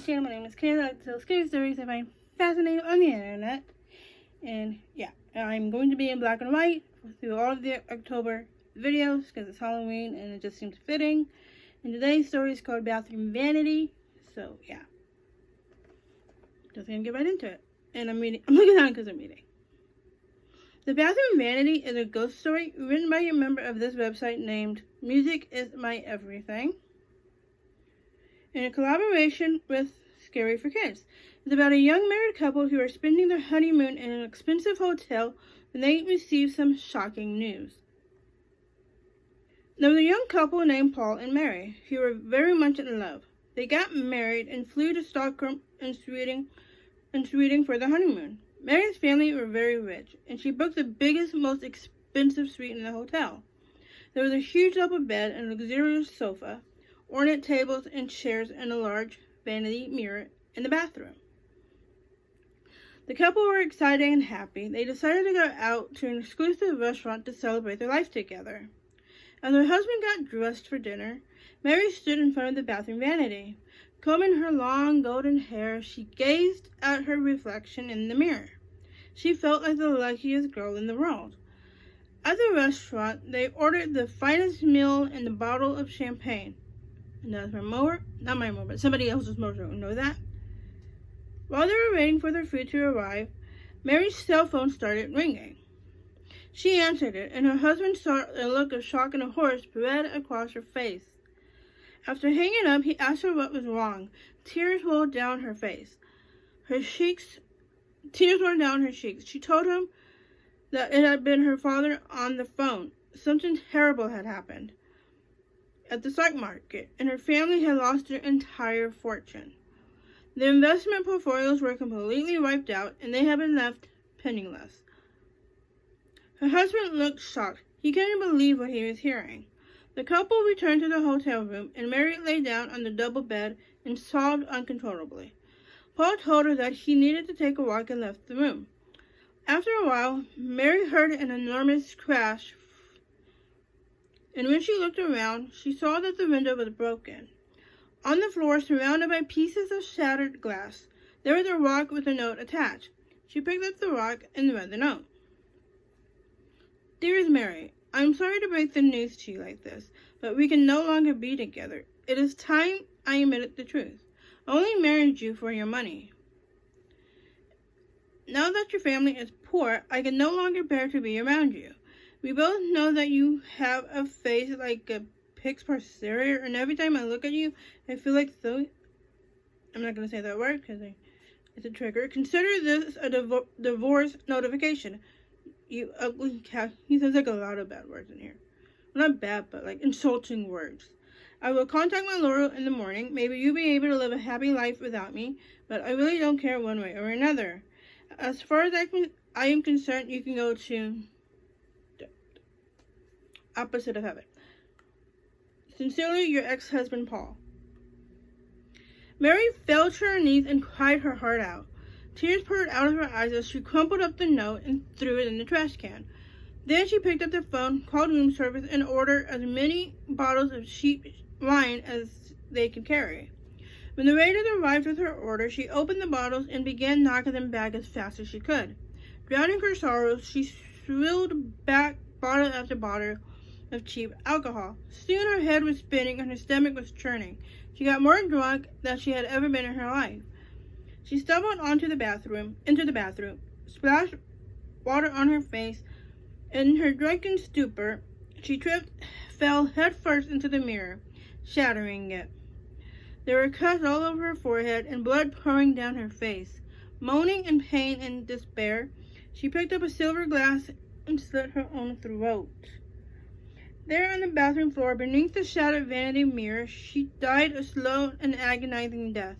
channel. My name is Kayla. I like to tell scary stories I find fascinating on the internet. And yeah, I'm going to be in black and white through all of the October videos because it's Halloween and it just seems fitting. And today's story is called Bathroom Vanity. So yeah, just gonna get right into it. And I'm looking down because I'm reading. The Bathroom Vanity is a ghost story written by a member of this website named Music Is My Everything, in a collaboration with Scary for Kids. It's about a young married couple who are spending their honeymoon in an expensive hotel when they receive some shocking news. There was a young couple named Paul and Mary who were very much in love. They got married and flew to Stockholm and Sweden for the honeymoon. Mary's family were very rich, and she booked the biggest, most expensive suite in the hotel. There was a huge double bed and a luxurious sofa, ornate tables and chairs, and a large vanity mirror in the bathroom. The couple were excited and happy. They decided to go out to an exclusive restaurant to celebrate their life together. As her husband got dressed for dinner, Mary stood in front of the bathroom vanity. Combing her long golden hair, she gazed at her reflection in the mirror. She felt like the luckiest girl in the world. At the restaurant, they ordered the finest meal and a bottle of champagne. And that's my mower, not my mower, but somebody else's mower, you know that? While they were waiting for their food to arrive, Mary's cell phone started ringing. She answered it, and her husband saw a look of shock and horror spread across her face. After hanging up, he asked her what was wrong. Tears rolled down her face. Tears rolled down her cheeks. She told him that it had been her father on the phone. Something terrible had happened at the stock market, and her family had lost their entire fortune. The investment portfolios were completely wiped out, and they had been left penniless. Her husband looked shocked. He couldn't believe what he was hearing. The couple returned to the hotel room, and Mary lay down on the double bed and sobbed uncontrollably. Paul told her that he needed to take a walk and left the room. After a while, Mary heard an enormous crash, and when she looked around, she saw that the window was broken. On the floor, surrounded by pieces of shattered glass, there was a rock with a note attached. She picked up the rock and read the note. Dearest Mary, I am sorry to break the news to you like this, but we can no longer be together. It is time I admitted the truth. I only married you for your money. Now that your family is poor, I can no longer bear to be around you. We both know that you have a face like a pig's posterior, and every time I look at you, I feel like so... I'm not going to say that word because it's a trigger. Consider this a divorce notification. You ugly cat. He says like a lot of bad words in here. Well, not bad, but like insulting words. I will contact my lawyer in the morning. Maybe you'll be able to live a happy life without me, but I really don't care one way or another. As far as I am concerned, you can go to the opposite of heaven. Sincerely, your ex-husband, Paul. Mary fell to her knees and cried her heart out. Tears poured out of her eyes as she crumpled up the note and threw it in the trash can. Then she picked up the phone, called room service, and ordered as many bottles of cheap wine as they could carry. When the waiter arrived with her order, she opened the bottles and began knocking them back as fast as she could. Drowning her sorrows, she swilled back bottle after bottle of cheap alcohol. Soon her head was spinning and her stomach was churning. She got more drunk than she had ever been in her life. She stumbled into the bathroom, splashed water on her face. In her drunken stupor, she fell headfirst into the mirror, shattering it. There were cuts all over her forehead and blood pouring down her face. Moaning in pain and despair, she picked up a silver glass and slit her own throat. There on the bathroom floor, beneath the shattered vanity mirror, she died a slow and agonizing death.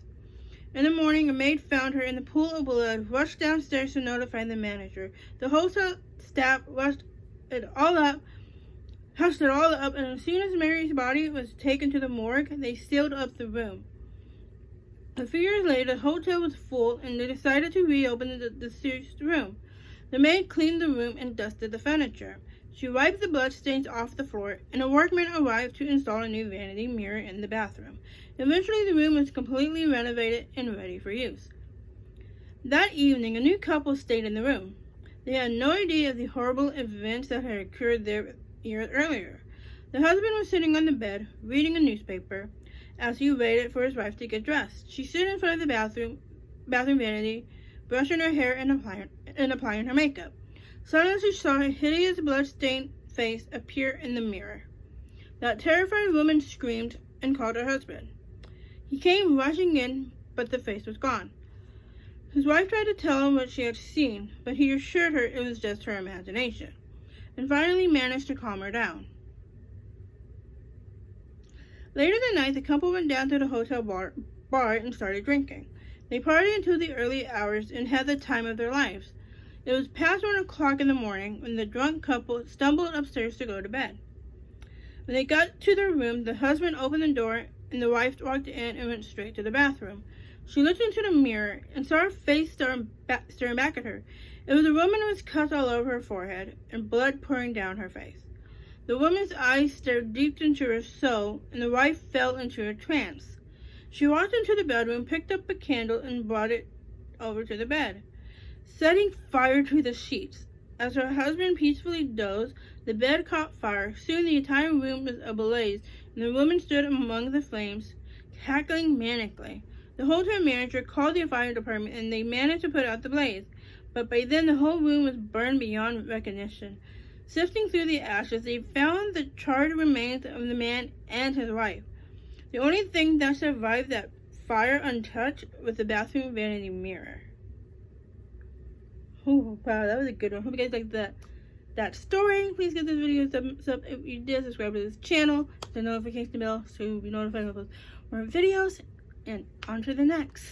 In the morning, a maid found her in the pool of blood, rushed downstairs to notify the manager. The hotel staff hushed it all up, and as soon as Mary's body was taken to the morgue, they sealed up the room. A few years later, the hotel was full, and they decided to reopen the deceased room. The maid cleaned the room and dusted the furniture. She wiped the bloodstains off the floor, and a workman arrived to install a new vanity mirror in the bathroom. Eventually, the room was completely renovated and ready for use. That evening, a new couple stayed in the room. They had no idea of the horrible events that had occurred there years earlier. The husband was sitting on the bed, reading a newspaper, as he waited for his wife to get dressed. She stood in front of the bathroom vanity, brushing her hair and applying her makeup. Suddenly she saw a hideous blood-stained face appear in the mirror. That terrified woman screamed and called her husband. He came rushing in, but the face was gone. His wife tried to tell him what she had seen, but he assured her it was just her imagination, and finally managed to calm her down. Later that night, the couple went down to the hotel bar and started drinking. They partied until the early hours and had the time of their lives. It was past 1 o'clock in the morning when the drunk couple stumbled upstairs to go to bed. When they got to their room, the husband opened the door and the wife walked in and went straight to the bathroom. She looked into the mirror and saw her face staring back at her. It was a woman with cuts all over her forehead and blood pouring down her face. The woman's eyes stared deep into her soul, and the wife fell into a trance. She walked into the bedroom, picked up a candle, and brought it over to the bed, setting fire to the sheets. As her husband peacefully dozed, the bed caught fire. Soon the entire room was ablaze, and the woman stood among the flames, cackling manically. The hotel manager called the fire department, and they managed to put out the blaze. But by then, the whole room was burned beyond recognition. Sifting through the ashes, they found the charred remains of the man and his wife. The only thing that survived that fire untouched was the bathroom vanity mirror. Oh, wow, that was a good one. Hope you guys liked that story. Please give this video a thumbs up if you did. Subscribe to this channel, hit the notification bell so you'll be notified of more videos. And on to the next.